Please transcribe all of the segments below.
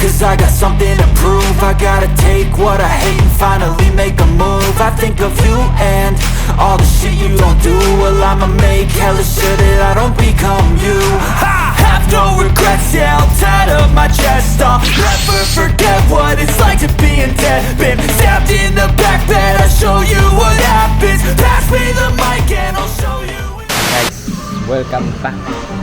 cause I got something to prove. I gotta take what I hate and finally make a move. I think of you and all the shit you don't do. Well, I'ma make hella sure that I don't become you. I have no regrets, yeah, I'll tie up my chest. I'll never forget what it's like to be in debt. Been stabbed in the back bed, I'll show you what happens. Pass me the mic and I'll show you. Guys, welcome back.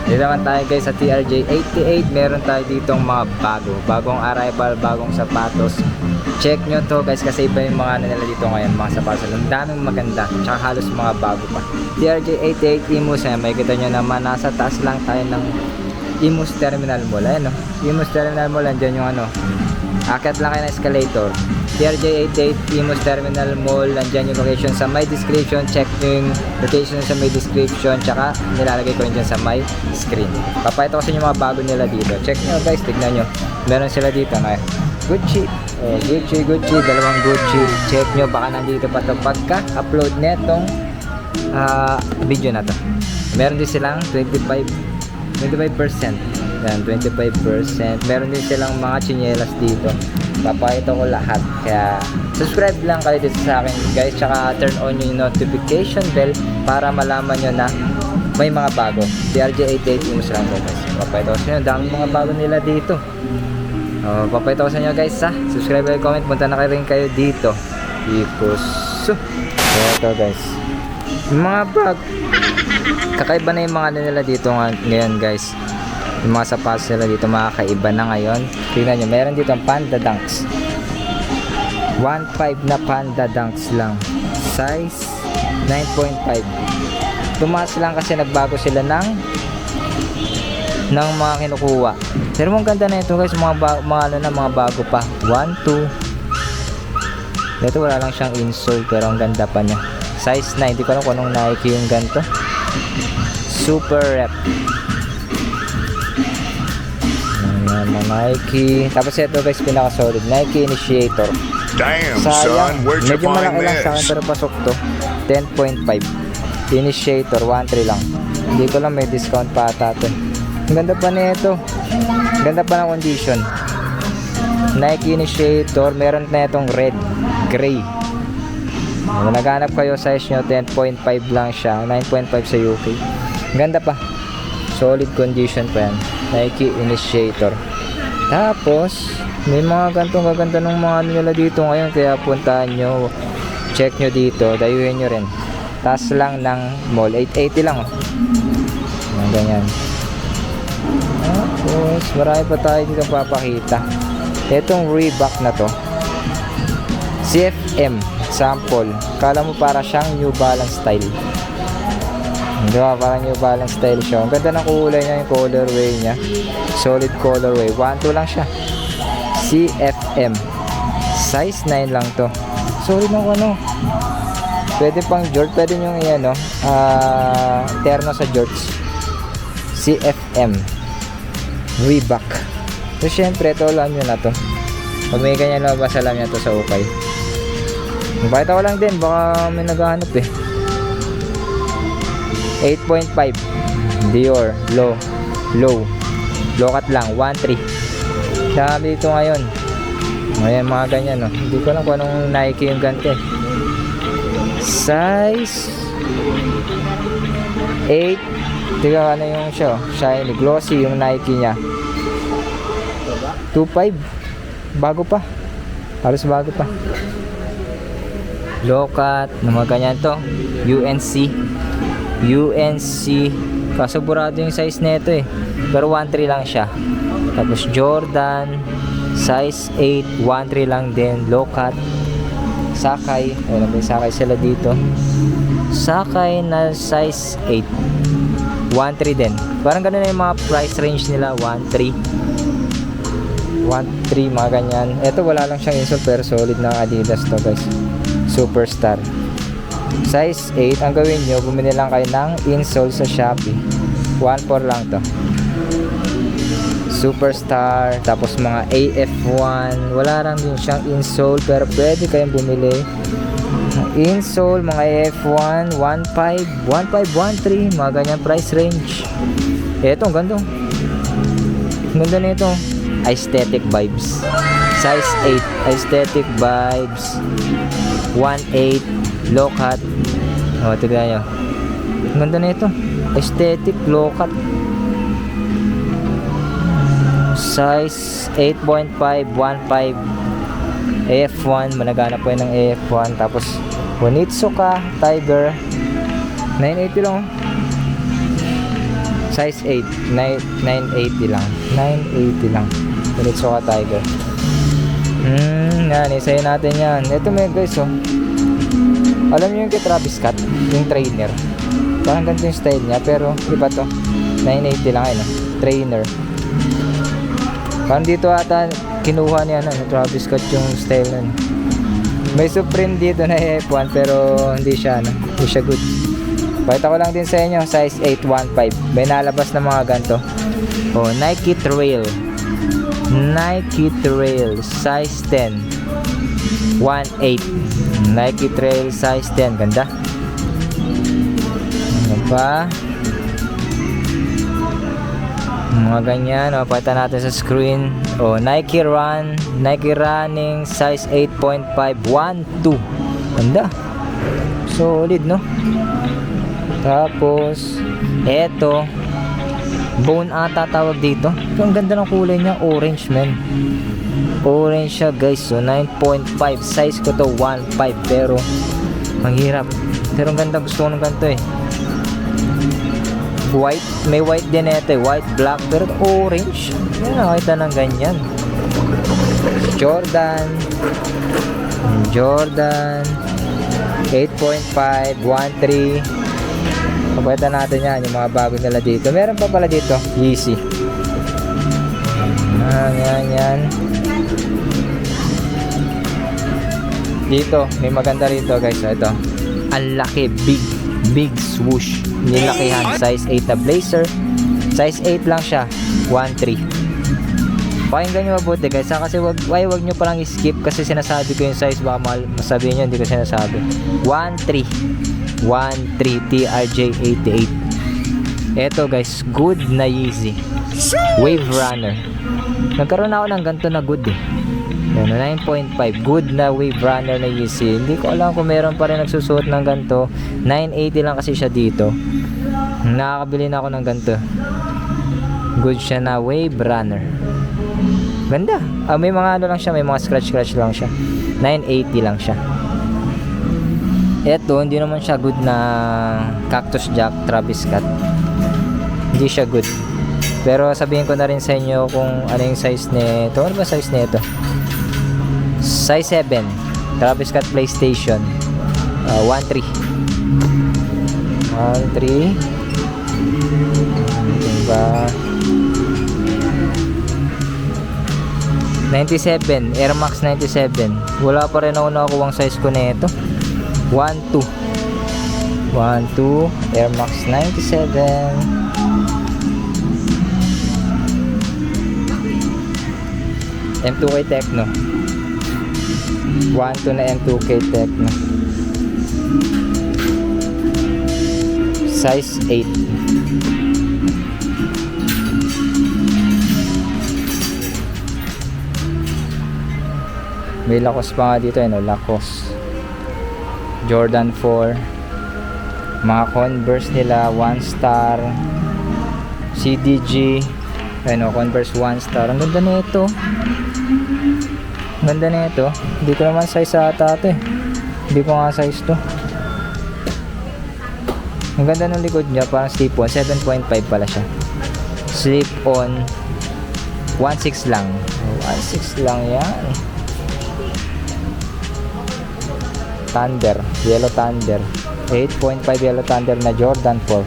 Dito naman tayo guys sa TRJ88. Meron tayo ditong mga bagong arrival, bagong sapatos. Check nyo to guys kasi iba yung mga nila dito ngayon, mga sapatos. Ang daming maganda, tsaka halos mga bago pa. TRJ88 Imus, may kita nyo naman, nasa taas lang tayo ng Imus Terminal Mall. Ayan o, Imus Terminal Mall, andyan yung ano, akit lang kayo ng escalator. TRJ88 Imus Terminal Mall, andyan yung location sa my description. Check yung location sa my description, tsaka nilalagay ko rin dyan sa my screen. Papayito ko sa inyo mga bago nila dito. Check nyo guys, tignan nyo, meron sila dito na Gucci, Gucci, dalawang Gucci. Check nyo, baka nandito pa ito pagka-upload netong video na to. Meron din silang 25%. Yan, 25%. Meron din silang mga chinelas dito. Papakita ko lahat. Kaya subscribe lang kayo dito sa akin guys. Tsaka turn on yung notification bell para malaman nyo na may mga bago. TRJ88 Imus lang ko guys. Papakita ko sa inyo, dami mga bago nila dito. Papakita ko sa inyo guys ha. Subscribe and comment. Punta na kayo rin kayo dito. Ikuso. Kaya ito guys, yung mga bag, kakaiba na yung mga nila dito ngayon guys. Yung mga sapatos nila dito makakaiba na ngayon. Tingnan nyo, meron dito ang Panda Dunks. 1.5 na Panda Dunks lang. Size 9.5. Tumaas lang kasi nagbago sila ng mga kinukuha. Pero ang ganda na ito guys, mga bago pa. 1, 2. Ito wala lang siyang insole pero ang ganda pa niya. Size 9, hindi ko alam kung anong Nike yung ganito. Super rep. Nike. Tapos ito guys, pinaka solid Nike Initiator. Damn, sayang, son, where'd you medyo find malaki lang sa akin this? pero pasok to. 10.5 Initiator, 1.3 lang. Hindi ko lang may discount pa ata to. Ang ganda pa nito. Ganda pa ng condition. Nike Initiator, meron na itong red, gray. Kung naghanap kayo, size nyo 10.5 lang siya, 9.5 sa UK. Ganda pa, solid condition pa yan. Nike Initiator. Tapos may mga gantong gaganda ng mga nila dito ngayon, kaya puntahan nyo, check nyo dito, dayuhin nyo rin. Taas lang ng mall, 880 lang mga ganyan. Tapos marami pa tayo dito papakita. Itong Reebok na to, CFM sample. Kala mo para siyang New Balance style. Hindi ba? Parang New Balance style siya. Ang ganda ng kulay niya, yung colorway niya. Solid colorway. 1.2 lang siya. CFM. Size 9 lang to. Solid ng ano. Pwede pang George. Pwede nyo yan, no? Terno sa George. CFM. Reebok. So, syempre, ito alam nyo na to. Pag may ganyan labas, alam nyo to sa ukay. Bakit ako lang din, baka may naghahanap eh. 8.5 Dior, low cut lang, 1.3. Sabi dito ngayon. Ngayon mga ganyan, no? Hindi ko alam kung anong Nike yung ganito eh. Size 8. Tiga ano yung siya, shiny, glossy yung Nike nya. 2.5. Bago pa. Halos bago pa. Low cut, mga ganyan to. UNC. Kaso burado yung size nito eh. Pero 1.3 lang siya. Tapos Jordan, size 8, 1.3 lang din. Low cut. Sakay. Ayun, may Sakay sila dito. Sakay na size 8. 1.3 din. Parang ganun na yung mga price range nila. 1.3, mga ganyan. Ito wala lang siyang insole pero solid na Adidas to guys. Superstar. Size 8. Ang gawin nyo, bumili lang kayo ng insole sa Shopee. 1.4 lang to. Superstar. Tapos mga AF1. Wala lang din siyang insole pero pwede kayong bumili ng insole. Mga AF1. 1.5, 1.3. Mga ganyan price range. Eto, ang ganda. Ang ganda nito. Aesthetic Vibes. Size 8, Aesthetic Vibes. 1.8, low cut. O, tignan nyo. Ang ganda na ito. Aesthetic, low cut. Size 8.5, 1.5. AF1, managana po yun ng AF1. Tapos, Onitsuka Tiger. 980 lang. Size 8, 980 lang. 980 lang. Onitsuka Tiger. Yan, isayin natin yan. Ito may guys, oh. Alam niyo yung kay Travis Scott, yung trainer. Parang ganito yung style niya, pero iba to. 980 lang, ayun, trainer. Parang dito ata kinuha niya na Travis Scott yung style nun. May Supreme dito na F1 pero hindi siya good. Pakita ko lang din sa inyo, size 815. May nalabas na mga ganito. Oh, Nike Trail. Nike Trail size 10. 1.8. Nike Trail size 10. Ganda. Ano pa? Mga ganyan. O, pakita natin sa screen. O, Nike Run. Nike Running size 8.5. 1.2. Ganda. Solid, no? Tapos, eto. Bone ata tawag dito. Ang ganda ng kulay niya. Orange, man. Orange siya, guys. So, 9.5. Size ko to 1.5. Pero, mahirap. Pero ang ganda. Gusto ko ng ganito eh. White. May white din ito eh. White, black. Pero orange. Yan, nakita ng ganyan. Jordan. Jordan. 8.5. 1.3. Kapalitan natin yan. Yung mga bago nila dito. Meron pa pala dito. Yeezy. Yan. Dito, may maganda rito guys. Ito. Ang laki, big swoosh. Nilakihan, size 8 na blazer. Size 8 lang siya. 1.3. Pakinggan nyo mabuti guys. Kasi wag nyo palang skip kasi sinasabi ko yung size. Baka masabihin nyo, hindi ko sinasabi. 1.3 TRJ88. Eto guys, good na Yeezy. Wave Runner. Nagkaroon ako ng ganito na good eh. 9.5 good na Wave Runner na Yeezy. Hindi ko alam kung meron pa rin nagsusuot ng ganito. 980 lang kasi siya dito. Nakakabili na ako ng ganito. Good siya na Wave Runner. Ganda. May mga ano lang siya, may mga scratch lang siya. 980 lang siya. Eto, hindi naman siya good na Cactus Jack Travis Scott. Hindi siya good. Pero sabihin ko na rin sa inyo kung ano yung size nito. Ano ba size nito? Size 7 Travis Scott PlayStation 1.3 diba? 97 Air Max 97. Wala pa rin ako nakakuha ang size ko na ito. 1.2 Air Max 97. M2K Tecno. 1.2 na M2K Tecno. Size 8. May Lacoste pa nga dito, Lacoste. Jordan 4. Mga Converse nila 1 star. CDG. Converse 1 star. Ang ganda na ito. Ganda na ito. Hindi ko naman size ata ito eh. Hindi ko nga size to. Ang ganda ng likod niya. Parang slip on. 7.5 pala siya. Slip on 1.6 lang. 1.6 lang yan. Thunder. Yellow Thunder. 8.5 Yellow Thunder na Jordan 4.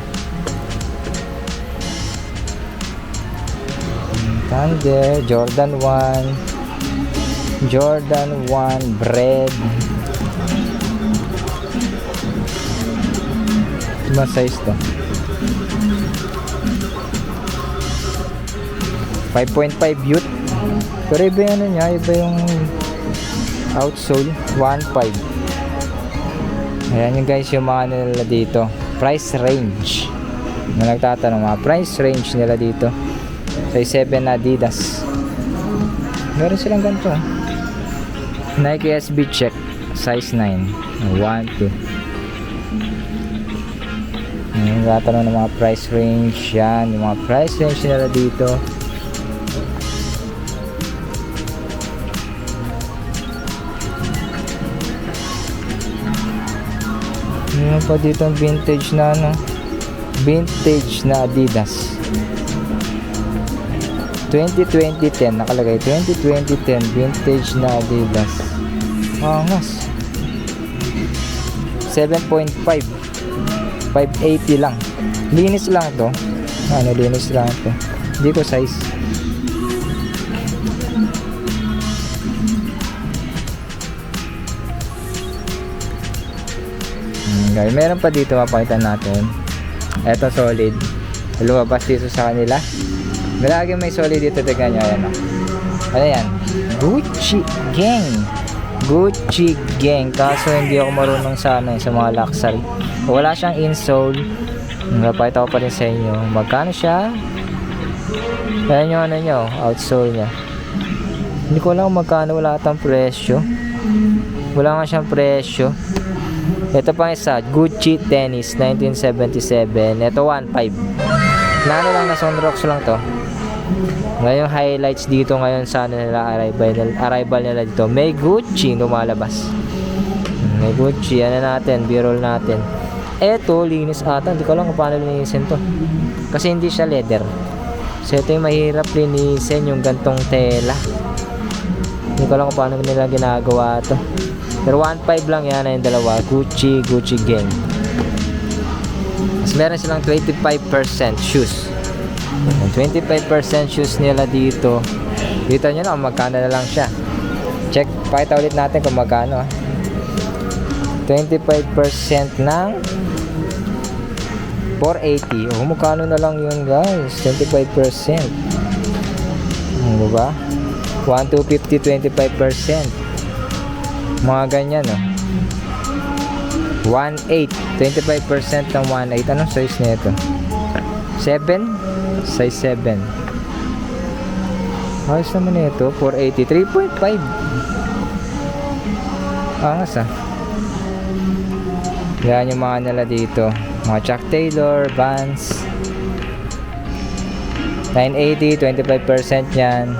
Thunder. Jordan 1. Jordan 1 Bread. Ano size to? 5.5 Youth. Pero iba yung ano niya, iba yung outsole. 1.5. Ayan yung guys yung mga nila dito. Price range. Na nagtatanong mga price range nila dito. Size 7 na Adidas. Meron silang ganito. Nike SB Check. Size 9. 1, 2. Tatanong ng mga price range. Yan. Yung mga price range nila dito. Meron pa dito ang vintage na ano. Vintage na Adidas. 2020-10 nakalagay 2020-10 vintage na Adidas. Angas. 7.5 580 lang. Linis lang to. Ano, linis lang to. Hindi ko size. Guys, meron pa dito mapakita natin. Eto solid. Lumabas dito sa kanila. Lagi may solid dito, tignan nyo, ayan o. Ano yan? Gucci Gang. Gucci Gang. Kaso hindi ako marunong sa ano, sa mga luxury. Wala siyang insole. Napakita ko pa rin sa inyo. Magkano siya? Ayan yung ano nyo, outsole nya. Hindi ko alam kung magkano, wala atang presyo. Wala nga siyang presyo. Ito pang isa, Gucci Tennis 1977. Ito 1.5. Nano lang, na Sunrocks lang to. Ngayon highlights dito ngayon sa ano nila, arrival nila dito. May Gucci lumalabas. May Gucci, ano natin, B-roll natin. Eto, linis ata. Hindi ko alam kung paano linisin to. Kasi hindi siya leather. So ito yung mahirap linisin, yung gantong tela. Hindi ko alam kung paano nila ginagawa to. Pero 1.5 lang yan yung dalawa. Gucci Gang. Mas meron silang 25% shoes. 25% shoes nila dito. Dito nyo lang magkano na lang siya. Check, pakita ulit natin kung magkano. 25% ng 480. Magkano na lang yun guys. 25%. Diba? 1,250, 25%. Mga ganyan, no? 1.8. 25% ng 1.8. Anong size nito? 7? Size 7. Ayos naman ito. 480. 3.5. Angas, ah. Yan yung mga nila dito. Mga Chuck Taylor, Vans. 980. 25% yan.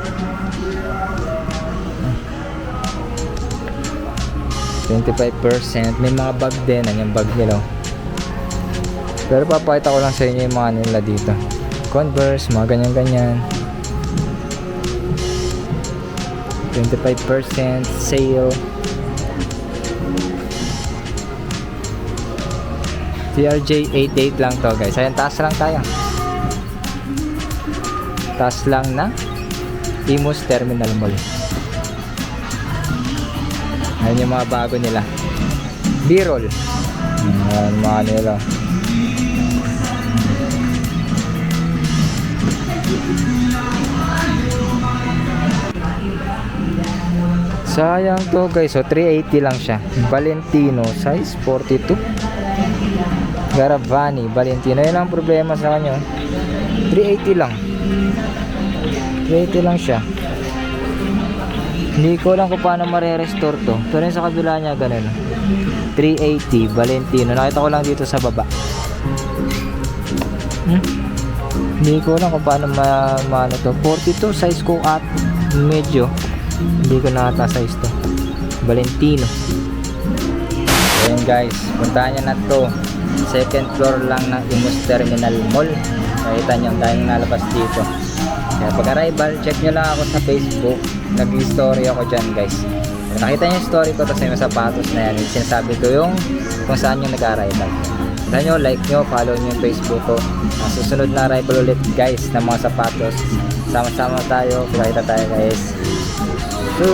25%. May mga bag din. Yan yung bag nila. Pero papakita ko lang sa inyo yung mga nila dito. Converse, mga ganyan-ganyan. 25% sale. TRJ 88 lang to guys. Ayan, taas lang tayo. Taas lang na Imus Terminal Mall. Ayan yung mga bago nila. B-roll. Ayan mga nila. Sayang to guys. So 380 lang siya. Valentino size 42. Garavani Valentino. Yan ang problema sa kanya. 380 lang. 380 lang siya. Hindi ko lang kung paano mare-restore to. Pero yung sa kabila niya ganun. 380 Valentino. Nakita ko lang dito sa baba. Hindi ko lang kung paano maano to. 42 size ko at medyo. Hindi ko nakata size to. Valentino. Ayan guys. Puntahan nyo na to. Second floor lang ng Imus Terminal Mall. Nakita nyo. Dahil nalabas dito. Kaya pag arrival, check nyo lang ako sa Facebook. Nag-story ako dyan guys. Kung nakita nyo yung story ko, tapos yung sapatos na yan, sinasabi ko yung kung saan yung nag-arrival. Kita nyo, like nyo, follow nyo yung Facebook ko. Ang susunod na arrival ulit guys ng mga sapatos. Sama-sama tayo, kita tayo guys. So